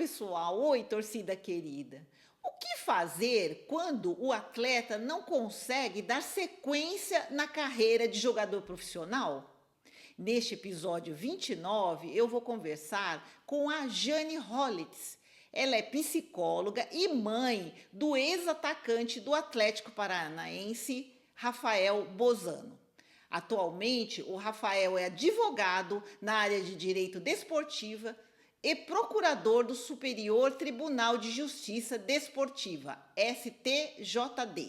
pessoal! Oi, torcida querida! O que fazer quando o atleta não consegue dar sequência na carreira de jogador profissional? Neste episódio 29, eu vou conversar com a Jane Holitz. Ela é psicóloga e mãe do ex-atacante do Atlético Paranaense, Rafael Bozano. Atualmente, o Rafael é advogado na área de direito desportiva e procurador do Superior Tribunal de Justiça Desportiva, STJD.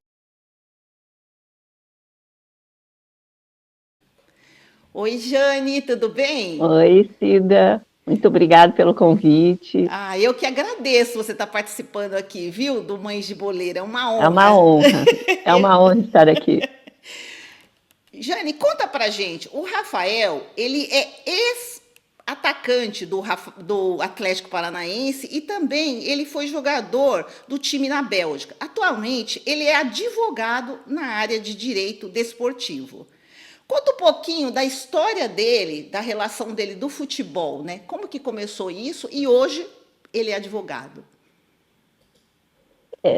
Oi, Jane, tudo bem? Oi, Cida. Muito obrigada pelo convite. Eu que agradeço você estar participando aqui, viu, do Mães de Boleira. É uma honra. É uma honra. É uma honra estar aqui. Jane, conta pra gente. O Rafael, ele é ex-atacante do Atlético Paranaense e também ele foi jogador do time na Bélgica. Atualmente, ele é advogado na área de direito desportivo. Conta um pouquinho da história dele, da relação dele do futebol, né? Como que começou isso e hoje ele é advogado.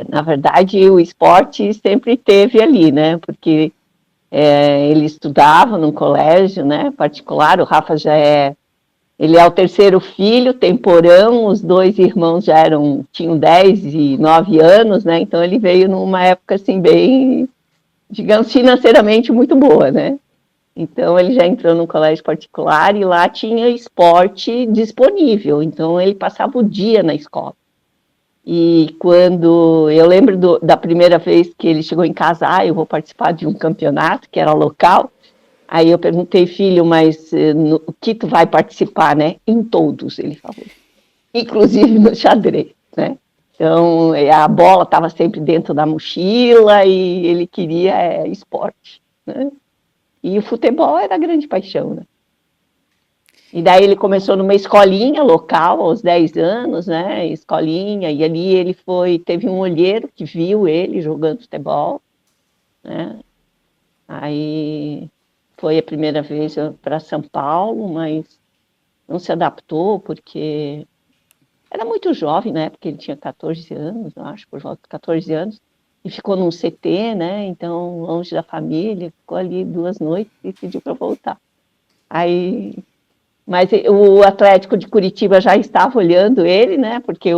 Na verdade, o esporte sempre teve ali, né? Porque ele estudava num colégio, né, particular. O Rafa ele é o terceiro filho, temporão. Os dois irmãos tinham 10 e 9 anos, né? Então ele veio numa época assim bem, digamos, financeiramente muito boa, né? Então, ele já entrou num colégio particular e lá tinha esporte disponível. Então, ele passava o dia na escola. E quando... Eu lembro da primeira vez que ele chegou em casa, eu vou participar de um campeonato, que era local. Aí eu perguntei, filho, mas o que tu vai participar, né? Em todos, ele falou. Inclusive no xadrez, né? Então, a bola estava sempre dentro da mochila e ele queria esporte, né? E o futebol era a grande paixão, né? E daí ele começou numa escolinha local, aos 10 anos, né? Escolinha, e ali teve um olheiro que viu ele jogando futebol, né? Aí foi a primeira vez para São Paulo, mas não se adaptou, porque era muito jovem, né? Porque ele tinha 14 anos, eu acho, por volta de 14 anos. E ficou num CT, né? Então, longe da família, ficou ali 2 noites e pediu para voltar. Mas o Atlético de Curitiba já estava olhando ele, né? Porque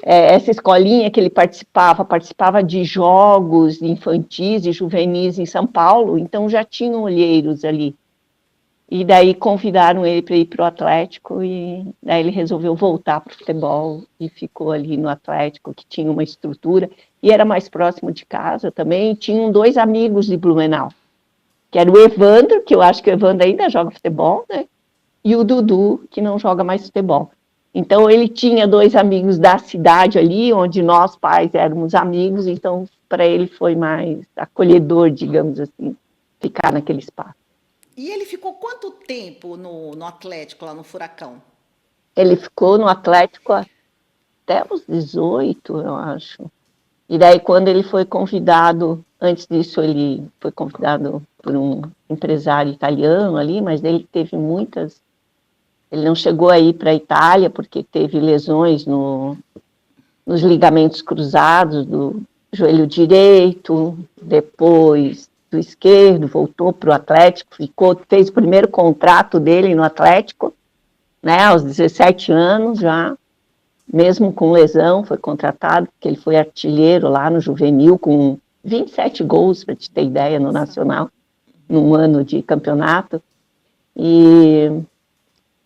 essa escolinha que ele participava de jogos infantis e juvenis em São Paulo, então já tinham olheiros ali. E daí convidaram ele para ir para o Atlético e daí ele resolveu voltar para o futebol e ficou ali no Atlético, que tinha uma estrutura e era mais próximo de casa também. Tinham 2 amigos de Blumenau, que era o Evandro, que eu acho que o Evandro ainda joga futebol, né? E o Dudu, que não joga mais futebol. Então ele tinha 2 amigos da cidade ali, onde nós pais éramos amigos, então para ele foi mais acolhedor, digamos assim, ficar naquele espaço. E ele ficou quanto tempo no Atlético, lá no Furacão? Ele ficou no Atlético até os 18, eu acho. E daí, quando ele foi convidado, antes disso, ele foi convidado por um empresário italiano ali, mas ele teve muitas... Ele não chegou a ir para a Itália, porque teve lesões nos ligamentos cruzados do joelho direito, depois do esquerdo, voltou para o Atlético, fez o primeiro contrato dele no Atlético, né, aos 17 anos já, mesmo com lesão, foi contratado, porque ele foi artilheiro lá no juvenil, com 27 gols, para te ter ideia, no Nacional, num ano de campeonato. E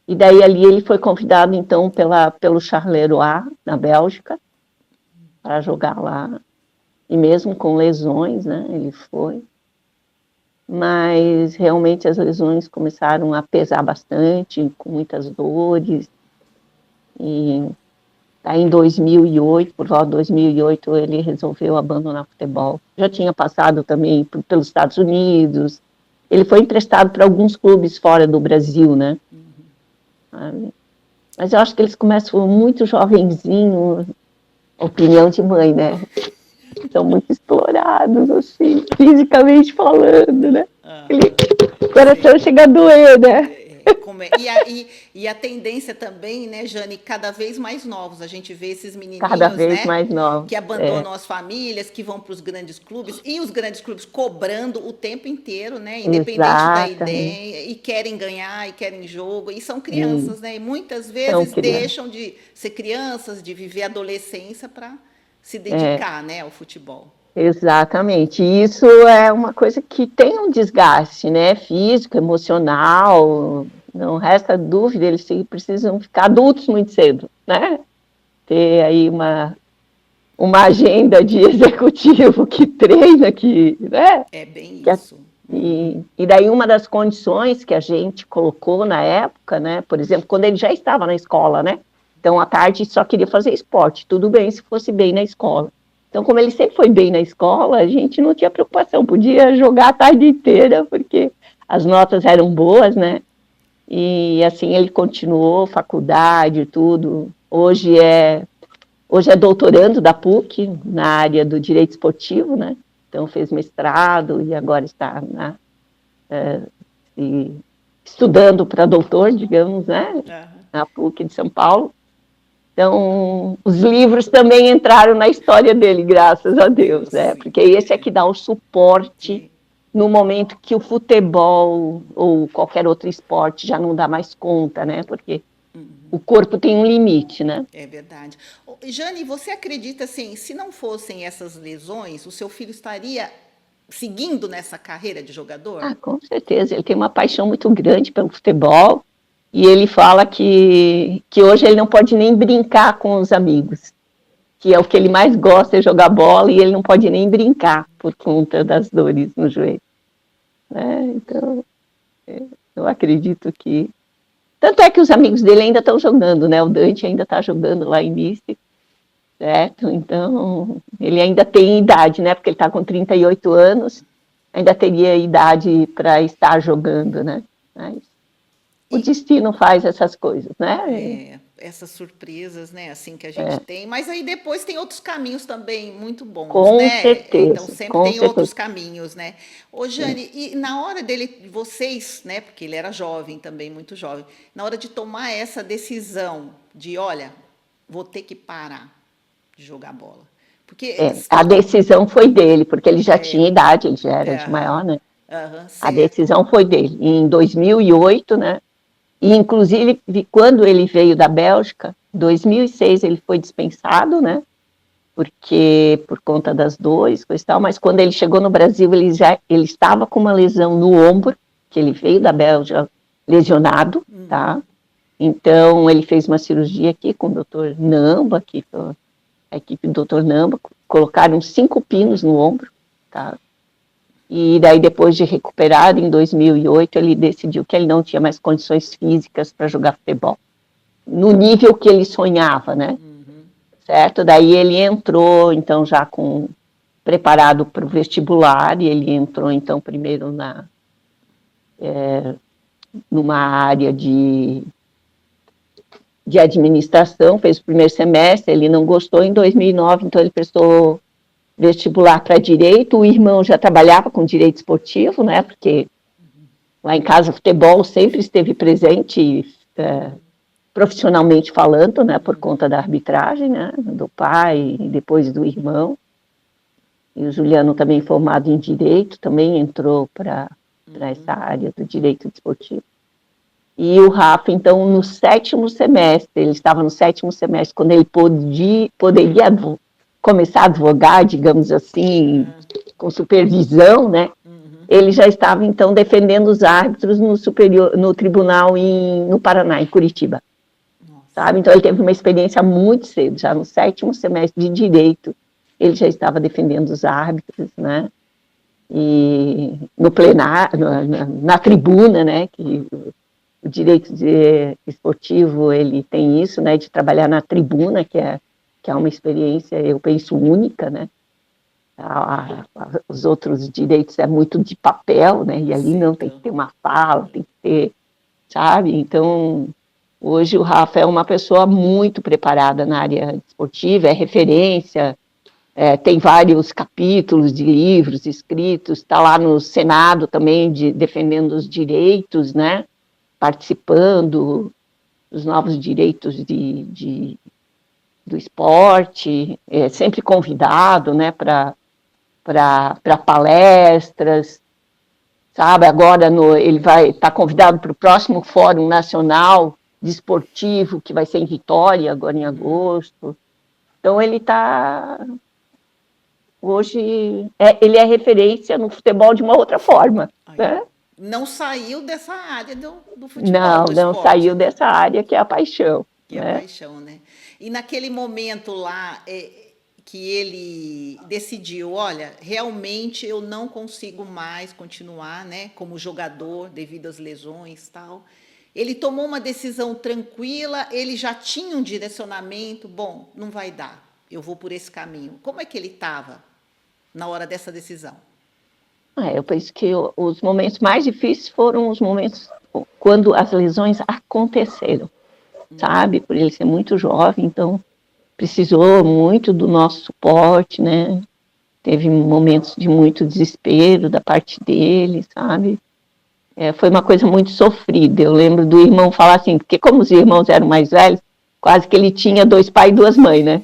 daí ali ele foi convidado, então, pelo Charleroi, na Bélgica, para jogar lá. E mesmo com lesões, né, ele foi. Mas realmente as lesões começaram a pesar bastante, com muitas dores. E aí em 2008, por volta de 2008, ele resolveu abandonar o futebol. Já tinha passado também pelos Estados Unidos. Ele foi emprestado para alguns clubes fora do Brasil, né? Mas eu acho que eles começam muito jovenzinho, opinião de mãe, né? São muito explorados, assim, fisicamente falando, né? O coração chega a doer, né? E a tendência também, né, Jane, cada vez mais novos. A gente vê esses Cada menininhos, vez né, mais novos. que abandonam as famílias, que vão para os grandes clubes, e os grandes clubes cobrando o tempo inteiro, né, independente da Exatamente. ideia, e querem ganhar, e querem jogo, e são E crianças, né, e muitas são vezes crianças. deixam de ser crianças, de viver a adolescência para se É, dedicar, né, ao futebol. exatamente. E isso é uma coisa que tem um desgaste, né? Físico, emocional. Não resta dúvida, eles precisam ficar adultos muito cedo, né? Ter aí uma agenda de executivo que treina, né? É bem Que, isso. Uhum. e daí uma das condições que a gente colocou na época, né? Por exemplo, quando ele já estava na escola, né? Então, à tarde só queria fazer esporte. Tudo bem se fosse bem na escola. Então, como ele sempre foi bem na escola, a gente não tinha preocupação. Podia jogar a tarde inteira, porque as notas eram boas, né? E assim ele continuou, faculdade, tudo. Hoje é doutorando da PUC, na área do direito esportivo, né? Então, fez mestrado e agora está estudando para doutor, digamos, né? Aham. Na PUC de São Paulo. Então, os livros também entraram na história dele, graças a Deus, Deus, né? sim. Porque esse é que dá o suporte Sim. no momento que o futebol ou qualquer outro esporte já não dá mais conta, né? Porque o corpo tem um limite, né? É verdade. Jane, você acredita assim, se não fossem essas lesões, o seu filho estaria seguindo nessa carreira de jogador? Ah, com certeza. Ele tem uma paixão muito grande pelo futebol e ele fala que hoje ele não pode nem brincar com os amigos, que é o que ele mais gosta é jogar bola e ele não pode nem brincar por conta das dores no joelho. Né? Então, eu acredito que... Tanto é que os amigos dele ainda estão jogando, né? O Dante ainda está jogando lá em Nice, certo? Então, ele ainda tem idade, né? Porque ele está com 38 anos, ainda teria idade para estar jogando, né? Mas o E destino faz essas coisas, né? essas surpresas, né, assim que a gente É, tem, mas aí depois tem outros caminhos também muito bons, com né? Então certeza, sempre com tem outros certeza. caminhos, né? Ô Jane, e na hora dele, vocês, né, porque ele era jovem também, muito jovem, na hora de tomar essa decisão de, olha, vou ter que parar de jogar bola. Porque A decisão foi dele, porque ele já tinha idade, ele já era de aham, maior, né? aham, A certo. decisão foi dele. Em 2008, né? E, inclusive, quando ele veio da Bélgica, em 2006 ele foi dispensado, né? Porque por conta das dores, coisa e tal, mas quando ele chegou no Brasil, ele estava com uma lesão no ombro, que ele veio da Bélgica lesionado, tá? Então, ele fez uma cirurgia aqui com o doutor Namba, aqui, a equipe do doutor Namba, colocaram 5 pinos no ombro, tá? E daí, depois de recuperado, em 2008, ele decidiu que ele não tinha mais condições físicas para jogar futebol, no nível que ele sonhava, né? Certo? Daí ele entrou, então, já preparado para o vestibular, e ele entrou, então, primeiro numa área de administração, fez o primeiro semestre, ele não gostou em 2009, então ele prestou vestibular para direito, o irmão já trabalhava com direito esportivo, né, porque lá em casa o futebol sempre esteve presente, profissionalmente falando, né, por conta da arbitragem, né, do pai e depois do irmão. E o Juliano, também formado em direito, também entrou para essa área do direito desportivo. E o Rafa, então, no 7º semestre, ele estava no 7º semestre, quando ele poderia começar a advogar, digamos assim, com supervisão, né? Ele já estava, então, defendendo os árbitros no tribunal no Paraná, em Curitiba. Nossa. Sabe? Então, ele teve uma experiência muito cedo, já no 7º semestre de Direito, ele já estava defendendo os árbitros, né? E no plenário, na tribuna, né? Que o direito esportivo, ele tem isso, né? De trabalhar na tribuna, que é uma experiência, eu penso, única, né? Os outros direitos é muito de papel, né? E ali não, tem que ter uma fala, tem que ter, sabe? Então, hoje o Rafa é uma pessoa muito preparada na área esportiva, é referência, tem vários capítulos de livros escritos, está lá no Senado também defendendo os direitos, né? participando dos novos direitos do esporte, sempre convidado, né, para palestras, sabe? Agora ele vai estar convidado para o próximo Fórum Nacional Desportivo, que vai ser em Vitória, agora em agosto. Então, ele está... Hoje, ele é referência no futebol de uma outra forma, né? Não saiu dessa área do futebol, do Não esporte, saiu né? dessa área que é a paixão. Que é a paixão, né? E naquele momento lá, que ele decidiu, olha, realmente eu não consigo mais continuar, né, como jogador devido às lesões e tal. Ele tomou uma decisão tranquila, ele já tinha um direcionamento, bom, não vai dar, eu vou por esse caminho. Como é que ele estava na hora dessa decisão? Eu penso que os momentos mais difíceis foram os momentos quando as lesões aconteceram, sabe? Por ele ser muito jovem, então precisou muito do nosso suporte, né? Teve momentos de muito desespero da parte dele, sabe? Foi uma coisa muito sofrida. Eu lembro do irmão falar assim, porque como os irmãos eram mais velhos, quase que ele tinha 2 pais e 2 mães, né?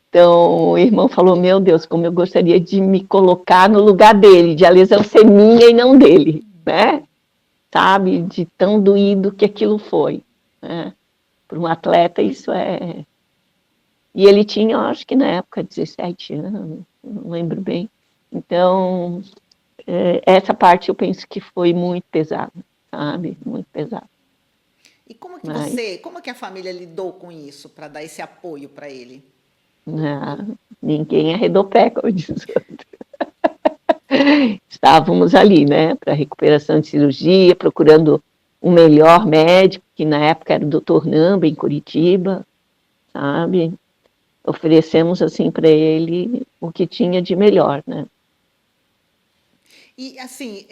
Então, o irmão falou, meu Deus, como eu gostaria de me colocar no lugar dele, de a lesão ser minha e não dele, né? Sabe? De tão doído que aquilo foi, né? Para um atleta, isso é... E ele tinha, acho que na época, 17 anos, não lembro bem. Então, essa parte eu penso que foi muito pesada, sabe? Muito pesada. E como que Mas, como que a família lidou com isso, para dar esse apoio para ele? ninguém arredou pé, como diz o outro. Estávamos ali, né, para recuperação de cirurgia, procurando o melhor médico, que na época era o Dr. Namba, em Curitiba, sabe? Oferecemos, assim, para ele o que tinha de melhor, né? E, assim,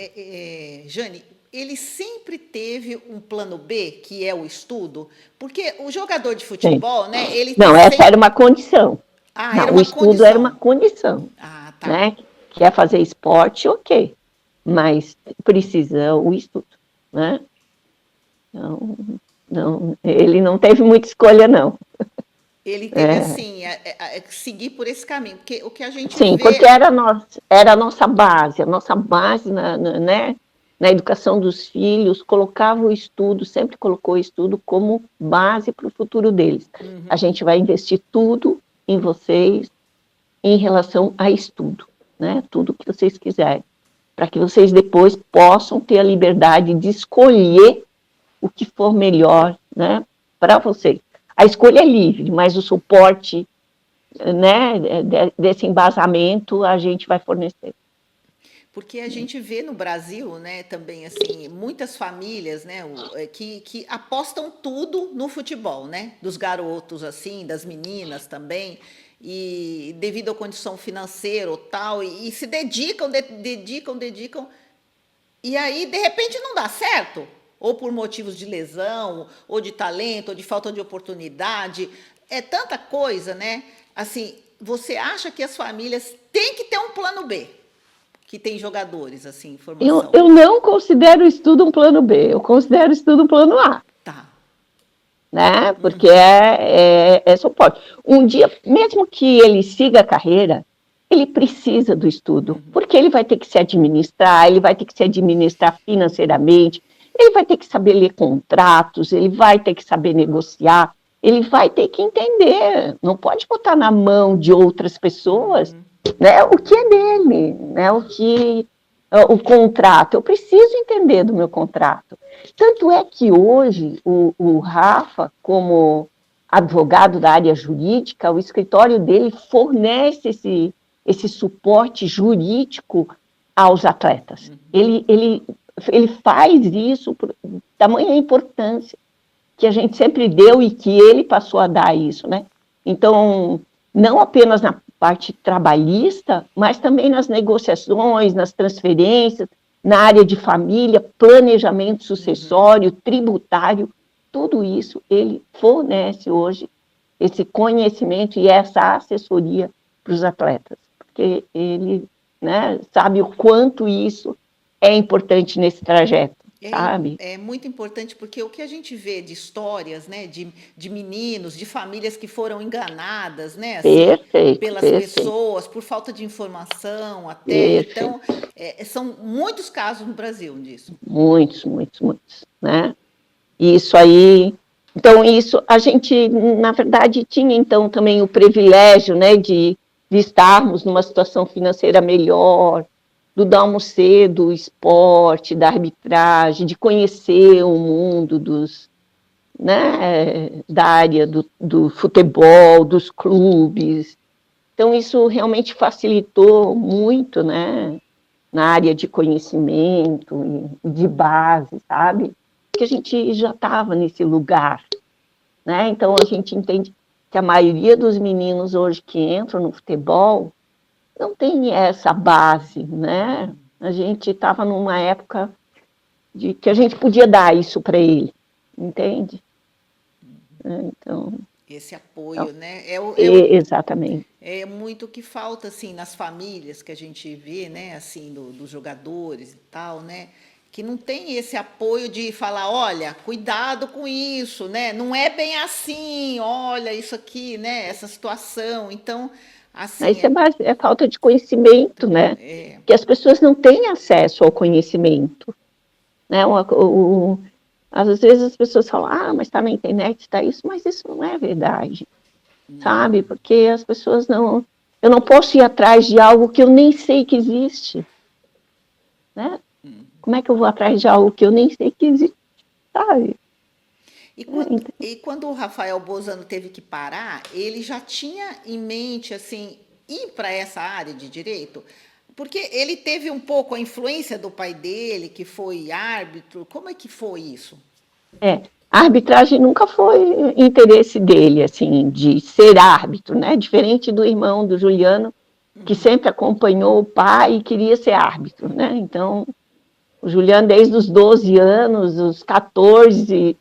Jane, ele sempre teve um plano B, que é o estudo? Porque o jogador de futebol, né, ele está Não, essa sempre... era uma condição. Ah, era Não, o uma estudo era uma condição. condição, Ah, tá. né? Quer fazer esporte, ok, mas precisa o estudo, né? Não, ele não teve muita escolha, não. Ele teve, assim, seguir por esse caminho, porque o que a gente Sim, porque vê... era a nossa base né, na educação dos filhos, colocava o estudo, sempre colocou o estudo como base para o futuro deles. A gente vai investir tudo em vocês em relação a estudo, né, tudo que vocês quiserem, para que vocês depois possam ter a liberdade de escolher o que for melhor, né, para vocês. A escolha é livre, mas o suporte, né, desse embasamento a gente vai fornecer. Porque a gente vê no Brasil, né, também, assim, muitas famílias, né, que apostam tudo no futebol, né, dos garotos, assim, das meninas também, e devido à condição financeira ou tal, e se dedicam, dedicam, e aí, de repente, não dá certo, ou por motivos de lesão, ou de talento, ou de falta de oportunidade, é tanta coisa, né, assim, você acha que as famílias têm que ter um plano B? Que tem jogadores, assim, em formação. Eu não considero o estudo um plano B, eu considero o estudo um plano A. Tá. Né? Porque é suporte. Um dia, mesmo que ele siga a carreira, ele precisa do estudo, porque ele vai ter que se administrar, ele vai ter que se administrar financeiramente, ele vai ter que saber ler contratos, ele vai ter que saber negociar, ele vai ter que entender, não pode botar na mão de outras pessoas, né, o que é dele, né, o contrato, eu preciso entender do meu contrato. Tanto é que hoje o Rafa, como advogado da área jurídica, o escritório dele fornece esse suporte jurídico aos atletas. Ele faz isso por tamanha importância que a gente sempre deu e que ele passou a dar isso, né? Então, não apenas na parte trabalhista, mas também nas negociações, nas transferências, na área de família, planejamento sucessório, tributário, tudo isso ele fornece hoje esse conhecimento e essa assessoria para os atletas, porque ele, né, sabe o quanto isso é importante nesse trajeto. sabe? É muito importante porque o que a gente vê de histórias, né, de meninos, de famílias que foram enganadas, né, assim, Perfeito, pelas perfeito, pessoas, por falta de informação até. Então, perfeito. são muitos casos no Brasil disso. Muitos, muitos, muitos, né? Isso aí. Então, isso a gente, na verdade, tinha então também o privilégio, né, de estarmos numa situação financeira melhor, do Dalmo ser do esporte, da arbitragem, de conhecer o mundo dos, né, da área do futebol, dos clubes. Então, isso realmente facilitou muito, né, na área de conhecimento e de base, sabe? Porque a gente já estava nesse lugar, né? Então, a gente entende que a maioria dos meninos hoje que entram no futebol não tem essa base, né? A gente estava numa época de que a gente podia dar isso para ele, entende? Então, Esse apoio, né? exatamente. É muito o que falta, assim, nas famílias que a gente vê, né, assim, dos jogadores e tal, né? Que não tem esse apoio de falar, olha, cuidado com isso, né? Não é bem assim, olha isso aqui, né? Essa situação. Então, assim, Isso é falta de conhecimento, né? é, Que as pessoas não têm acesso ao conhecimento, né? Às vezes as pessoas falam, mas está na internet, está isso, mas isso não é verdade, sabe? Porque as pessoas não... Eu não posso ir atrás de algo que eu nem sei que existe, né? Como é que eu vou atrás de algo que eu nem sei que existe, sabe? E quando o Rafael Bozano teve que parar, ele já tinha em mente, assim, ir para essa área de direito? Porque ele teve um pouco a influência do pai dele, que foi árbitro. Como é que foi isso? A arbitragem nunca foi interesse dele, assim, de ser árbitro, né? Diferente do irmão do Juliano, que sempre acompanhou o pai e queria ser árbitro, né? Então, o Juliano, desde os 12 anos, os 14 ele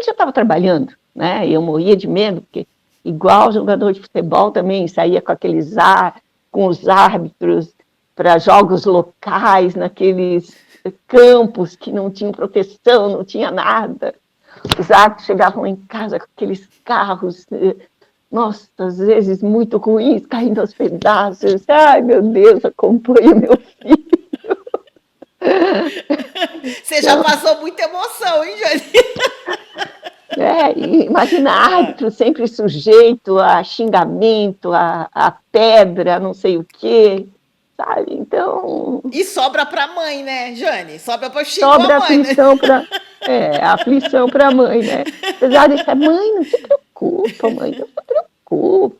já estava trabalhando, né? E eu morria de medo, porque igual jogador de futebol também, saía com os árbitros para jogos locais, naqueles campos que não tinham proteção, não tinha nada. Os árbitros chegavam em casa com aqueles carros, nossa, às vezes muito ruins, caindo aos pedaços. Ai, meu Deus, acompanha meu filho. Você já passou muita emoção, hein, Jane? Imagina árbitro sempre sujeito a xingamento, a pedra, não sei o quê, sabe? Então, E sobra para mãe, né, Jane? Sobra para xingar a sobra mãe, né? aflição para a mãe, né? Apesar de ser, mãe, não se preocupa, mãe, não se preocupa.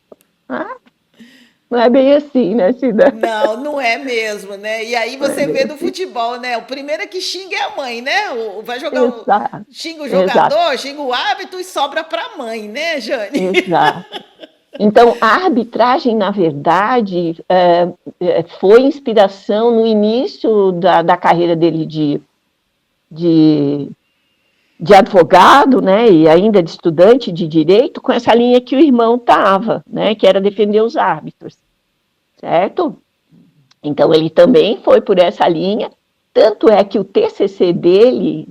Ah, não é bem assim, né, Cida? Não, não é mesmo, né? E aí Não é você bem vê no assim. futebol, né? O primeiro que xinga é a mãe, né? Vai jogar Exato, xinga o exato, jogador, xinga o árbitro e sobra para a mãe, né, Jane? exato. Então, a arbitragem, na verdade, foi inspiração no início da carreira dele de, de advogado, né, e ainda de estudante de direito, com essa linha que o irmão estava, né, que era defender os árbitros, certo? Então, ele também foi por essa linha, tanto é que o TCC dele,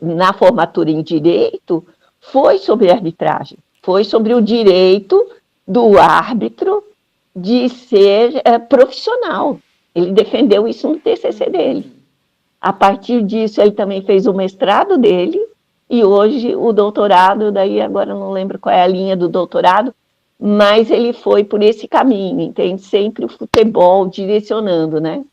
na formatura em direito, foi sobre arbitragem, foi sobre o direito do árbitro de ser profissional. Ele defendeu isso no TCC dele. A partir disso, ele também fez o mestrado dele e hoje o doutorado, daí agora não lembro qual é a linha do doutorado, mas ele foi por esse caminho, entende? Sempre o futebol direcionando, né?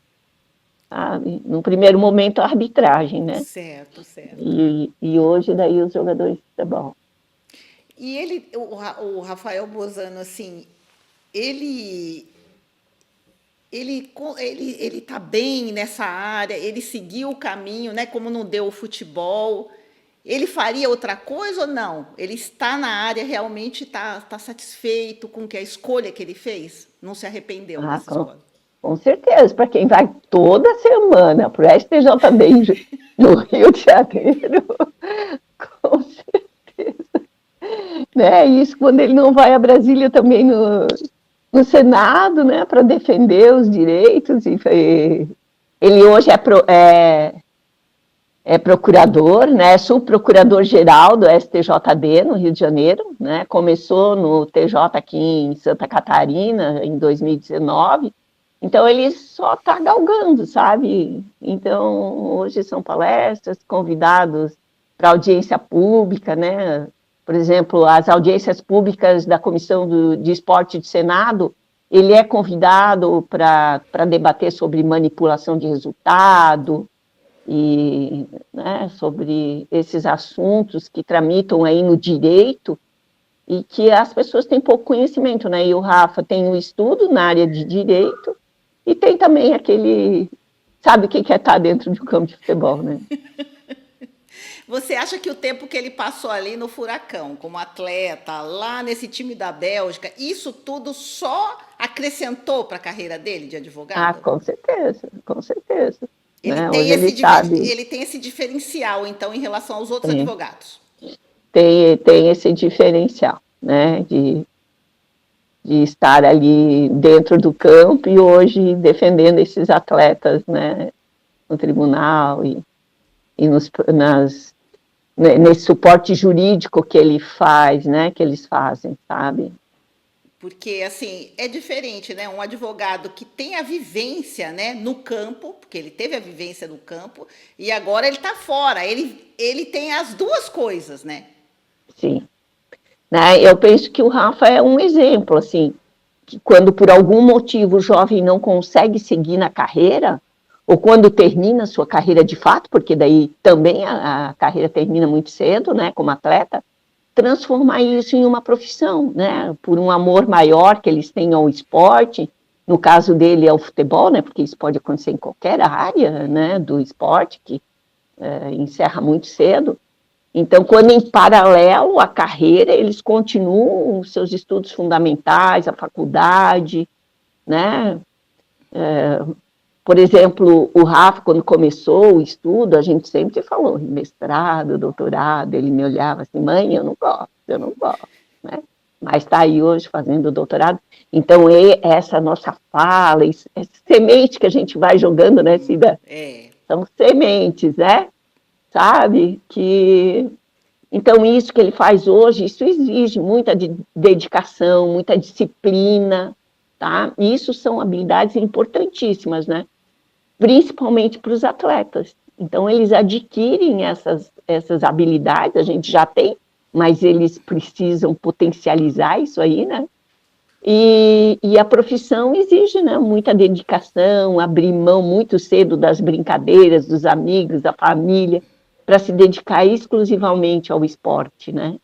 No primeiro momento, a arbitragem, né? Certo, certo. E hoje, daí, os jogadores de futebol. E ele, o Rafael Bozano, assim, ele ele tá bem nessa área, ele seguiu o caminho, né? Como não deu o futebol, ele faria outra coisa ou não? Ele está na área, realmente tá satisfeito com a escolha que ele fez? Não se arrependeu dessa escolha? Com certeza, para quem vai toda semana para o STJD no Rio de Janeiro, com certeza. Né? Isso quando ele não vai a Brasília também no Senado, né, para defender os direitos. Ele hoje é procurador, né, subprocurador-geral do STJD no Rio de Janeiro, né, começou no TJ aqui em Santa Catarina em 2019, então ele só está galgando, sabe? Então hoje são palestras, convidados para audiência pública, né, por exemplo, as audiências públicas da Comissão de Esporte do Senado, ele é convidado para debater sobre manipulação de resultado, e né, sobre esses assuntos que tramitam aí no direito e que as pessoas têm pouco conhecimento, né? E o Rafa tem um estudo na área de direito e tem também aquele, sabe o que é estar dentro de um campo de futebol, né? Você acha que o tempo que ele passou ali no Furacão, como atleta, lá nesse time da Bélgica, isso tudo só acrescentou para a carreira dele de Ah, advogado? com certeza. Ele Né? tem Hoje esse, ele sabe, ele tem esse diferencial, então, em relação aos outros tem, advogados. tem esse diferencial, né? De estar ali dentro do campo e hoje defendendo esses atletas, né? No tribunal e nesse suporte jurídico que ele faz, né, que eles fazem, sabe? Porque, assim, é diferente, né? Um advogado que tem a vivência, né, no campo, porque ele teve a vivência no campo, e agora ele está fora. Ele tem as duas coisas, né? Sim. Né? Eu penso que o Rafa é um exemplo, assim, que quando por algum motivo o jovem não consegue seguir na carreira, ou quando termina a sua carreira de fato, porque daí também a carreira termina muito cedo, né, como atleta, transformar isso em uma profissão, né, por um amor maior que eles têm ao esporte, no caso dele é o futebol, né, porque isso pode acontecer em qualquer área, né, do esporte, que encerra muito cedo. Então, quando em paralelo à carreira, eles continuam os seus estudos fundamentais, a faculdade, né, por exemplo, o Rafa, quando começou o estudo, a gente sempre falou mestrado, doutorado, ele me olhava assim, mãe, eu não gosto, né? Mas está aí hoje fazendo doutorado. Então, essa nossa fala, essa semente que a gente vai jogando, né, Cida? É. São sementes, né? Sabe? Então, isso que ele faz hoje, isso exige muita dedicação, muita disciplina, tá? E isso são habilidades importantíssimas, né? Principalmente para os atletas. Então, eles adquirem essas habilidades, a gente já tem, mas eles precisam potencializar isso aí, né? E a profissão exige, né, muita dedicação, abrir mão muito cedo das brincadeiras, dos amigos, da família, para se dedicar exclusivamente ao esporte, né?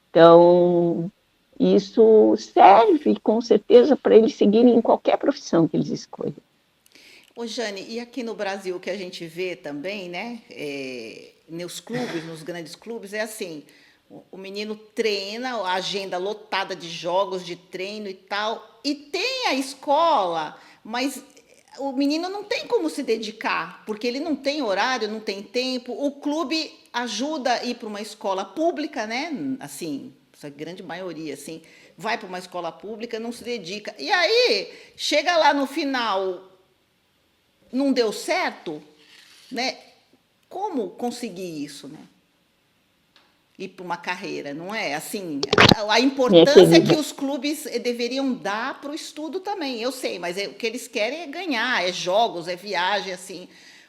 Então, isso serve, com certeza, para eles seguirem em qualquer profissão que eles escolham. Ô, Jane, e aqui no Brasil que a gente vê também, né? Nos clubes, nos grandes clubes, é assim: o menino treina, a agenda lotada de jogos, de treino e tal, e tem a escola, mas o menino não tem como se dedicar, porque ele não tem horário, não tem tempo. O clube ajuda a ir para uma escola pública, né? Assim, a grande maioria, assim, vai para uma escola pública, não se dedica. E aí, chega lá no final, não deu certo, né? Como conseguir isso, né? Ir para uma carreira, não é? Assim, a importância que os clubes deveriam dar para o estudo também, eu sei, mas o que eles querem é ganhar, é jogos, é viagem, assim.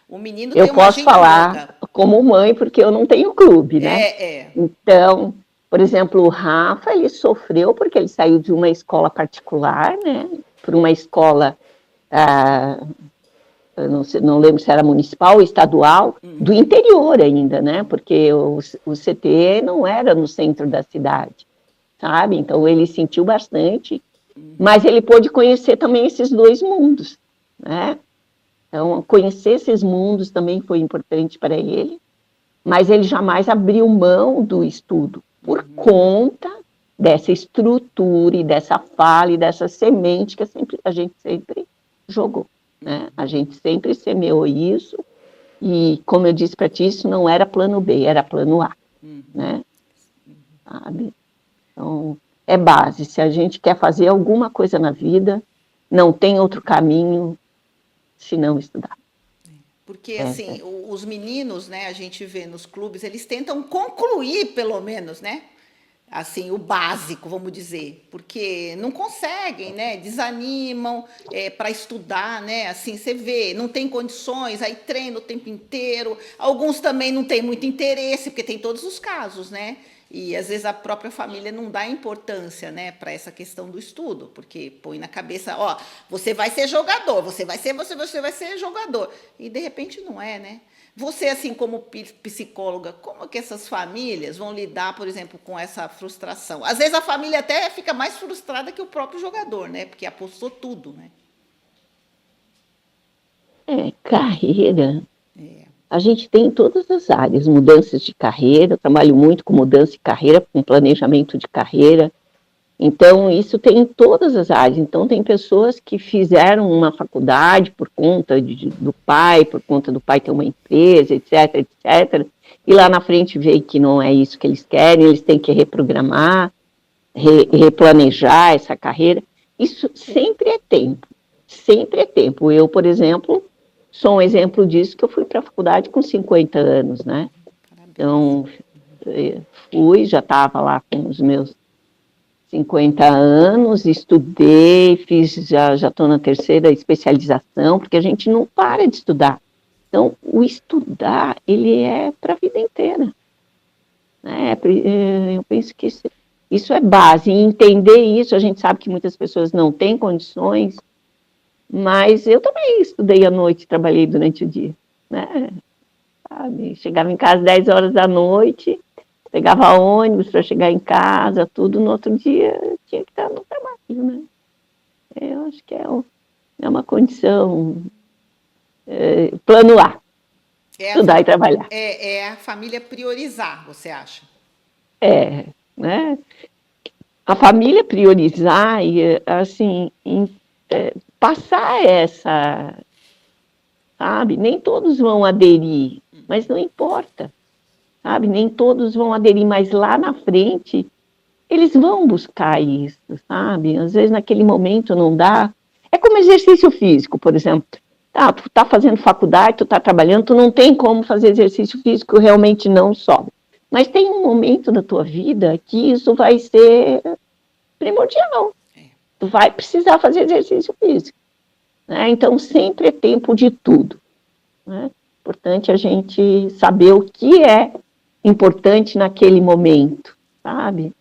O menino eu tem uma posso agenda falar louca. como mãe, porque eu não tenho clube, né? É. Então, por exemplo, o Rafa, ele sofreu porque ele saiu de uma escola particular, né? Por uma escola não lembro se era municipal ou estadual, do interior ainda, né? Porque o CT não era no centro da cidade, sabe? Então ele sentiu bastante, mas ele pôde conhecer também esses dois mundos, né? Então, conhecer esses mundos também foi importante para ele, mas ele jamais abriu mão do estudo, por conta dessa estrutura e dessa fala e dessa semente que a gente sempre jogou. Né? A gente sempre semeou isso e, como eu disse para ti, isso não era plano B, era plano A, né? Sabe? Então, é base. Se a gente quer fazer alguma coisa na vida, não tem outro caminho se não estudar. Porque, assim, os meninos, né, a gente vê nos clubes, eles tentam concluir, pelo menos, né? Assim, o básico, vamos dizer, porque não conseguem, né? Desanimam para estudar, né? Assim, você vê, não tem condições, aí treina o tempo inteiro. Alguns também não têm muito interesse, porque tem todos os casos, né? E às vezes a própria família não dá importância, né, para essa questão do estudo, porque põe na cabeça, ó, você vai ser jogador, você vai ser jogador. E de repente não é, né? Você, assim, como psicóloga, como que essas famílias vão lidar, por exemplo, com essa frustração? Às vezes a família até fica mais frustrada que o próprio jogador, né? Porque apostou tudo, né? Carreira. É. A gente tem em todas as áreas, mudanças de carreira, eu trabalho muito com mudança de carreira, com planejamento de carreira. Então, isso tem em todas as áreas. Então, tem pessoas que fizeram uma faculdade por conta do pai, por conta do pai ter uma empresa, etc, etc. E lá na frente vê que não é isso que eles querem, eles têm que reprogramar, replanejar essa carreira. Isso sempre é tempo, sempre é tempo. Eu, por exemplo, sou um exemplo disso, que eu fui para a faculdade com 50 anos, né? Então, fui, já estava lá com os meus 50 anos, estudei, já estou na terceira especialização, porque a gente não para de estudar. Então, o estudar, ele é para a vida inteira. Né? Eu penso que isso é base, e entender isso, a gente sabe que muitas pessoas não têm condições, mas eu também estudei à noite, trabalhei durante o dia, né? Sabe? Chegava em casa às 10 horas da noite, pegava ônibus para chegar em casa, tudo, no outro dia tinha que estar no trabalho, né? Eu acho que é uma condição, plano A, estudar e trabalhar. É a família priorizar, você acha? Né? A família priorizar e, assim, passar essa, sabe? Nem todos vão aderir, mas não importa, sabe? Nem todos vão aderir, mas lá na frente eles vão buscar isso, sabe? Às vezes naquele momento não dá. É como exercício físico, por exemplo. Tu tá fazendo faculdade, tu tá trabalhando, tu não tem como fazer exercício físico, realmente não sobe. Mas tem um momento da tua vida que isso vai ser primordial. Tu vai precisar fazer exercício físico. Né? Então, sempre é tempo de tudo. Né? Importante a gente saber o que é importante naquele momento, sabe?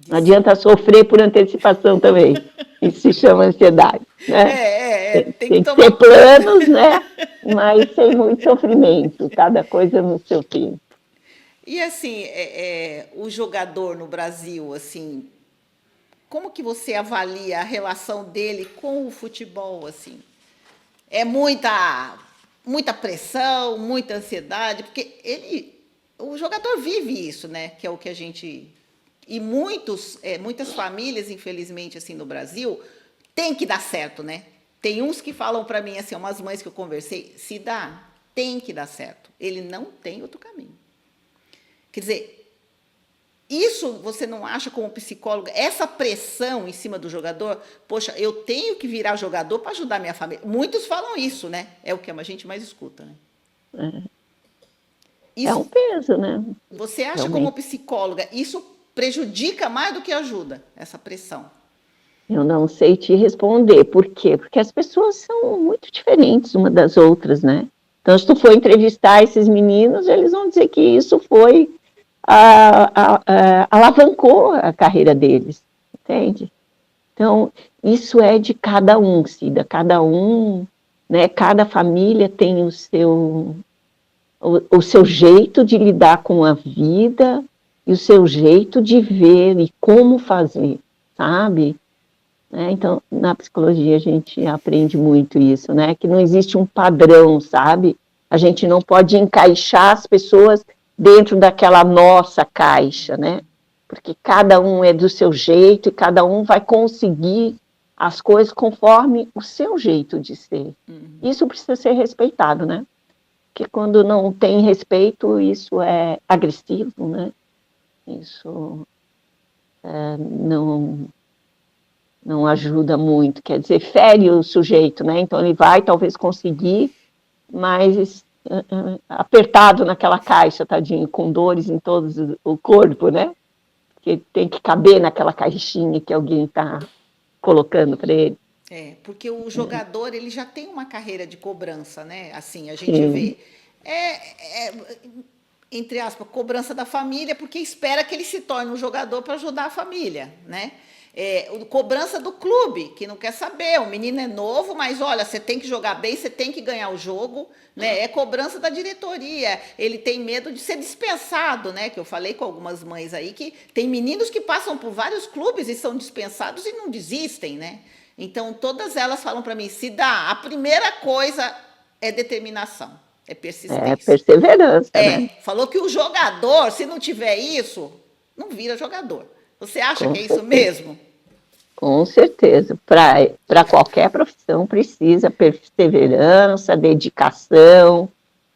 Não adianta sofrer por antecipação também. Isso se chama ansiedade. Né? Tem que ter planos, né? Mas sem muito sofrimento, cada coisa no seu tempo. E assim, o jogador no Brasil, assim, como que você avalia a relação dele com o futebol, assim? É muita pressão, muita ansiedade, porque o jogador vive isso, né? Que é o que a gente e muitas famílias, infelizmente, assim, no Brasil, tem que dar certo, né? Tem uns que falam para mim, assim, umas mães que eu conversei, se dá, tem que dar certo. Ele não tem outro caminho. Quer dizer, isso você não acha como psicóloga, essa pressão em cima do jogador, poxa, eu tenho que virar jogador para ajudar minha família. Muitos falam isso, né? É o que a gente mais escuta, né? É um peso, né? Você acha, realmente, como psicóloga, isso prejudica mais do que ajuda, essa pressão? Eu não sei te responder. Por quê? Porque as pessoas são muito diferentes umas das outras, né? Então, se tu for entrevistar esses meninos, eles vão dizer que isso foi alavancou a carreira deles, entende? Então, isso é de cada um, Cida, cada um, né? Cada família tem o seu jeito de lidar com a vida e o seu jeito de ver e como fazer, sabe? Então, na psicologia a gente aprende muito isso, né? Que não existe um padrão, sabe? A gente não pode encaixar as pessoas dentro daquela nossa caixa, né? Porque cada um é do seu jeito e cada um vai conseguir as coisas conforme o seu jeito de ser. Isso precisa ser respeitado, né? Porque quando não tem respeito, isso é agressivo, né? Isso não ajuda muito, quer dizer, fere o sujeito, né? Então ele vai talvez conseguir mais apertado naquela caixa, tadinho, com dores em todo o corpo, né? Que tem que caber naquela caixinha que alguém está colocando para ele. Porque o jogador ele já tem uma carreira de cobrança, né? Assim, a gente Sim, vê. É, entre aspas, cobrança da família, porque espera que ele se torne um jogador para ajudar a família, né? Cobrança do clube, que não quer saber, o menino é novo, mas olha, você tem que jogar bem, você tem que ganhar o jogo, né? É cobrança da diretoria, ele tem medo de ser dispensado, né? Que eu falei com algumas mães aí, que tem meninos que passam por vários clubes e são dispensados e não desistem, né? Então, todas elas falam para mim, se dá, a primeira coisa é determinação, é persistência. perseverança, né? Falou que o jogador, se não tiver isso, não vira jogador. Você acha Com que é isso certeza. mesmo? Com certeza. Para qualquer profissão precisa perseverança, dedicação,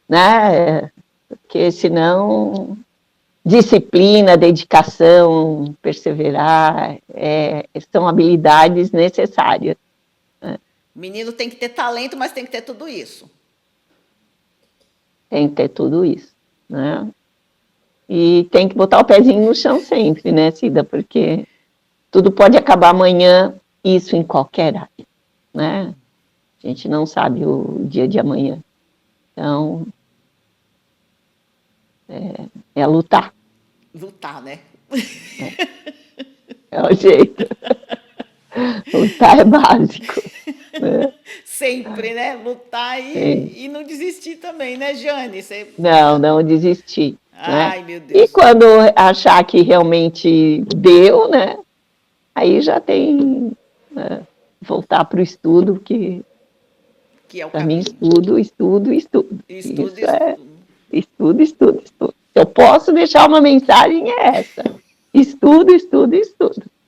né? Porque senão disciplina, dedicação, perseverar, são habilidades necessárias. O menino tem que ter talento, mas tem que ter tudo isso. Tem que ter tudo isso, né? E tem que botar o pezinho no chão sempre, né, Cida? Porque tudo pode acabar amanhã, isso em qualquer área, né? A gente não sabe o dia de amanhã. Então, é lutar. Lutar, né? É o jeito. Lutar é básico. Né? Sempre, né? Lutar e não desistir também, né, Jane? Não desistir. Né? Ai, meu E Deus. quando achar que realmente deu, né? Aí já tem voltar para o estudo, que Que é o para mim caminho. estudo. Estudo, Isso é estudo. estudo. Se eu posso deixar uma mensagem é essa. Estudo.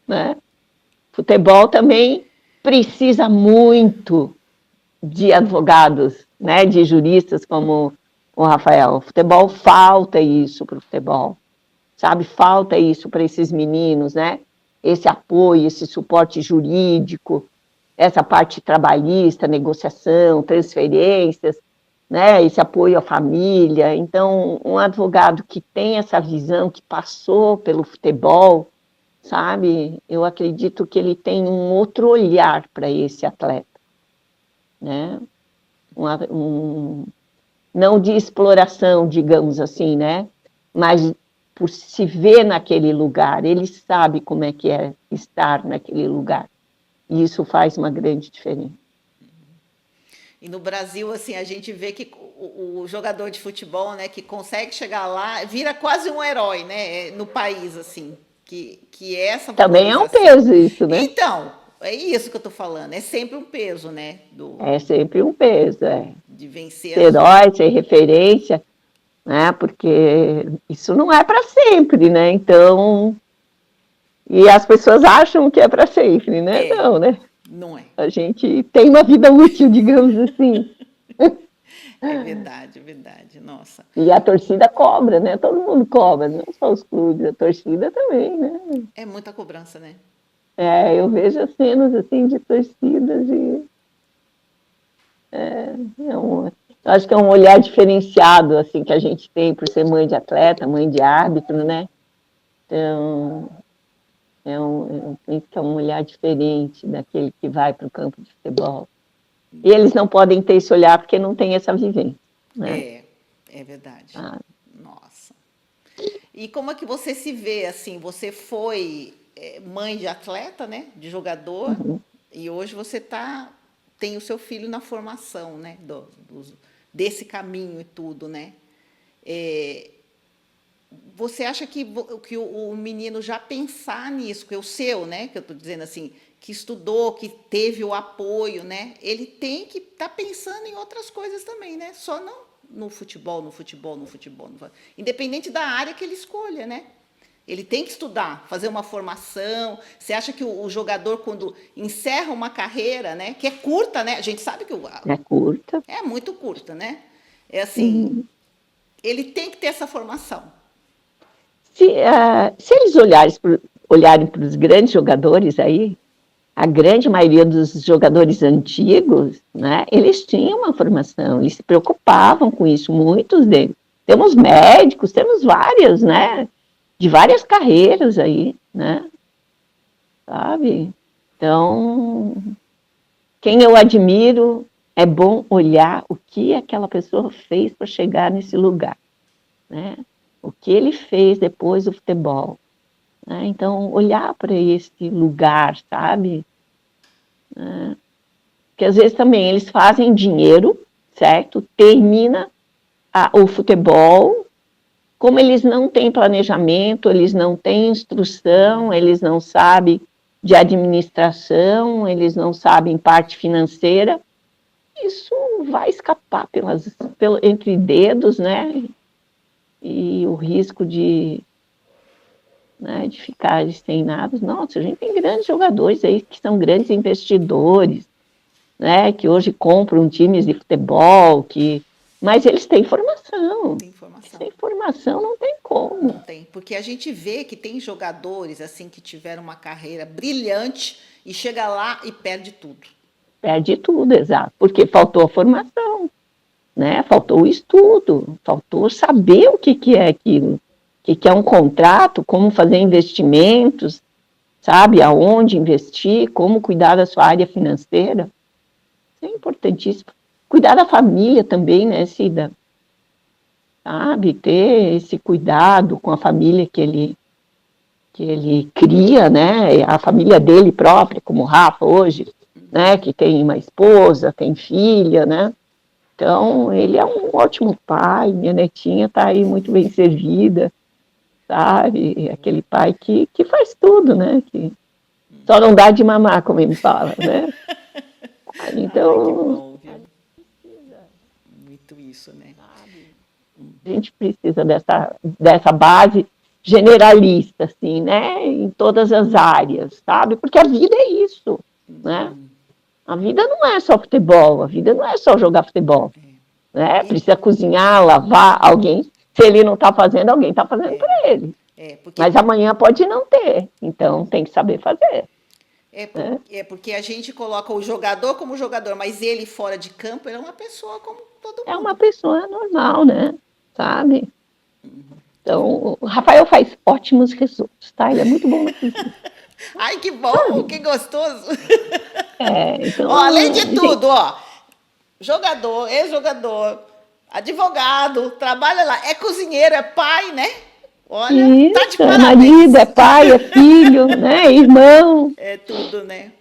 Né? Futebol também precisa muito de advogados, né? De juristas como o Rafael. O futebol falta isso para o futebol, sabe? Falta isso para esses meninos, né? Esse apoio, esse suporte jurídico, essa parte trabalhista, negociação, transferências, né? Esse apoio à família. Então, um advogado que tem essa visão, que passou pelo futebol, sabe? Eu acredito que ele tem um outro olhar para esse atleta, né? Não de exploração, digamos assim, né? Mas por se ver naquele lugar, ele sabe como é que é estar naquele lugar. E isso faz uma grande diferença. E no Brasil, assim, a gente vê que o jogador de futebol, né, que consegue chegar lá, vira quase um herói, né, no país, assim, que é essa Também é um valorização. peso isso, né? Então, é isso que eu tô falando, é sempre um peso, né, É sempre um peso, de vencer ser as... herói, ser referência, né? Porque isso não é para sempre, né? Então, e as pessoas acham que é para sempre, né? Não, né? Não é. A gente tem uma vida útil, digamos assim. É verdade, nossa. E a torcida cobra, né? Todo mundo cobra, não só os clubes, a torcida também, né? É muita cobrança, né? Eu vejo as cenas assim de torcidas e eu acho que é um olhar diferenciado assim que a gente tem por ser mãe de atleta, mãe de árbitro, né? Então tem que ter um olhar diferente daquele que vai para o campo de futebol. E eles não podem ter esse olhar porque não tem essa vivência, né? É verdade. Nossa. E como é que você se vê, assim, você foi mãe de atleta, né, de jogador, e hoje você tem o seu filho na formação, né, desse caminho e tudo, né? Você acha que o menino já pensar nisso, que é o seu, né, que eu estou dizendo assim, que estudou, que teve o apoio, né, ele tem que estar pensando em outras coisas também, né, só não no futebol. Independente da área que ele escolha, né? Ele tem que estudar, fazer uma formação. Você acha que o jogador, quando encerra uma carreira, né, que é curta, né? A gente sabe que É curta. é muito curta, né? É assim, ele tem que ter essa formação. Se eles olharem para os grandes jogadores aí, a grande maioria dos jogadores antigos, né, eles tinham uma formação, eles se preocupavam com isso, muitos deles. Temos médicos, temos várias, né, de várias carreiras aí, né, sabe? Então, quem eu admiro, é bom olhar o que aquela pessoa fez para chegar nesse lugar, né? O que ele fez depois do futebol, né? Então, olhar para esse lugar, sabe? Porque às vezes também eles fazem dinheiro, certo? Termina o futebol, como eles não têm planejamento, eles não têm instrução, eles não sabem de administração, eles não sabem parte financeira, isso vai escapar entre dedos, né? E o risco de ficar sem nada. Nossa, a gente tem grandes jogadores aí que são grandes investidores, né? Que hoje compram times de futebol, mas eles têm formação. Tem informação. Sem formação não tem como. Não tem, porque a gente vê que tem jogadores assim que tiveram uma carreira brilhante e chega lá e perde tudo. Perde tudo, exato, porque faltou a formação, né? Faltou o estudo, faltou saber o que é aquilo, o que é um contrato, como fazer investimentos, sabe? Aonde investir, como cuidar da sua área financeira. Isso é importantíssimo. Cuidar da família também, né, Cida? Sabe? Ter esse cuidado com a família que ele cria, né? A família dele própria, como o Rafa hoje, né? Que tem uma esposa, tem filha, né? Então, ele é um ótimo pai, minha netinha está aí muito bem servida, sabe? Aquele pai que faz tudo, né? Que só não dá de mamar, como ele fala, né? Então, ai, muito isso, né? A gente precisa dessa base generalista, assim, né? Em todas as áreas, sabe? Porque a vida é isso, né? A vida não é só futebol, a vida não é só jogar futebol, né? Precisa cozinhar, lavar, alguém, se ele não está fazendo, alguém está fazendo por ele. Mas amanhã pode não ter, então tem que saber fazer. Porque a gente coloca o jogador como jogador, mas ele fora de campo, ele é uma pessoa como todo mundo. É uma pessoa normal, né? Sabe? Então, o Rafael faz ótimos risotos, tá? Ele é muito bom na cozinha. Ai, que bom, que gostoso. Então, além de tudo, jogador, ex-jogador, advogado, trabalha lá, é cozinheiro, é pai, né? Olha, isso, tá de parabéns. É marido, é pai, é filho, né? Irmão. É tudo, né?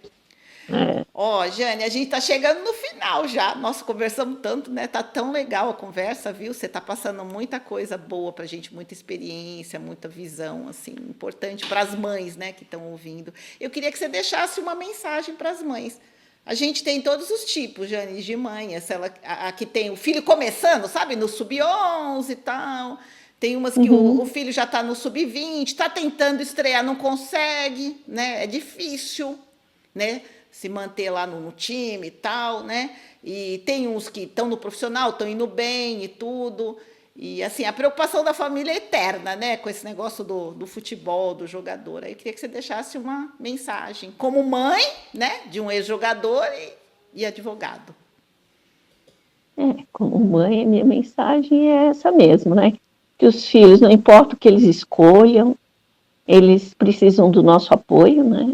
Jane, a gente tá chegando no final já. Nossa, conversamos tanto, né? Tá tão legal a conversa, viu? Você tá passando muita coisa boa pra gente, muita experiência, muita visão, assim, importante para as mães, né, que estão ouvindo. Eu queria que você deixasse uma mensagem para as mães. A gente tem todos os tipos, Jane, de mãe. A que tem o filho começando, sabe, no sub-11 e tal. Tem umas que o filho já está no sub-20, está tentando estrear, não consegue, né? É difícil, né? Se manter lá no time e tal, né? E tem uns que estão no profissional, estão indo bem e tudo. E, assim, a preocupação da família é eterna, né? Com esse negócio do futebol, do jogador. Aí eu queria que você deixasse uma mensagem, como mãe, né? De um ex-jogador e advogado. Como mãe, a minha mensagem é essa mesmo, né? Que os filhos, não importa o que eles escolham, eles precisam do nosso apoio, né?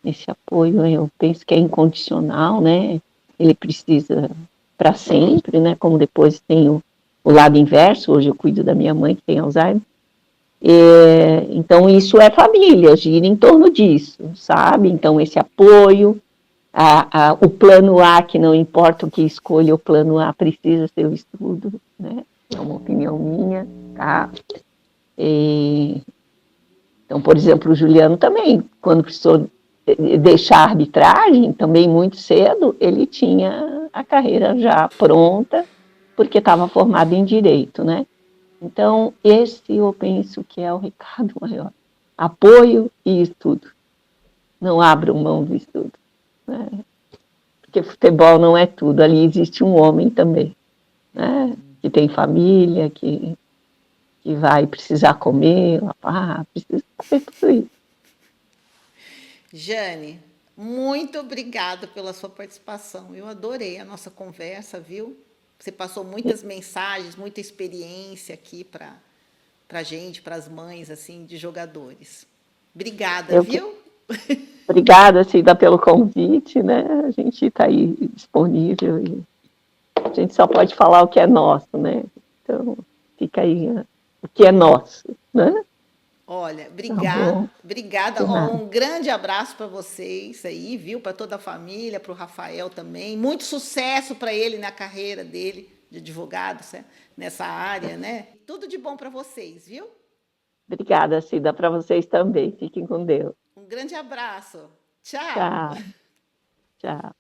Esse apoio, eu penso que é incondicional, né? Ele precisa para sempre, né? Como depois tem o lado inverso, hoje eu cuido da minha mãe que tem Alzheimer. Então, isso é família, gira em torno disso, sabe? Então, esse apoio, o plano A, que não importa o que escolha, o plano A precisa ser o estudo, né? É uma opinião minha, tá? Então, por exemplo, o Juliano também, quando precisou deixar a arbitragem, também muito cedo, ele tinha a carreira já pronta, porque estava formado em Direito, né? Então, esse eu penso que é o recado maior. Apoio e estudo. Não abram mão do estudo, né? Porque futebol não é tudo, ali existe um homem também, né? Que tem família, que vai precisar comer, precisa fazer tudo isso. Jane, Muito obrigada pela sua participação. Eu adorei a nossa conversa, viu? Você passou muitas mensagens, muita experiência aqui para gente, para as mães assim de jogadores. Obrigada, Eu que viu? Obrigada, Cida, pelo convite, né? A gente está aí disponível e a gente só pode falar o que é nosso, né? Então, fica aí, né? O que é nosso, né? Olha, Tá bom. obrigada. De Ó, nada. um grande abraço para vocês aí, viu? Para toda a família, para o Rafael também. Muito sucesso para ele na carreira dele de advogado, nessa área, né? Tudo de bom para vocês, viu? Obrigada, Cida, para vocês também. Fiquem com Deus. Um grande abraço. Tchau. Tchau, tchau.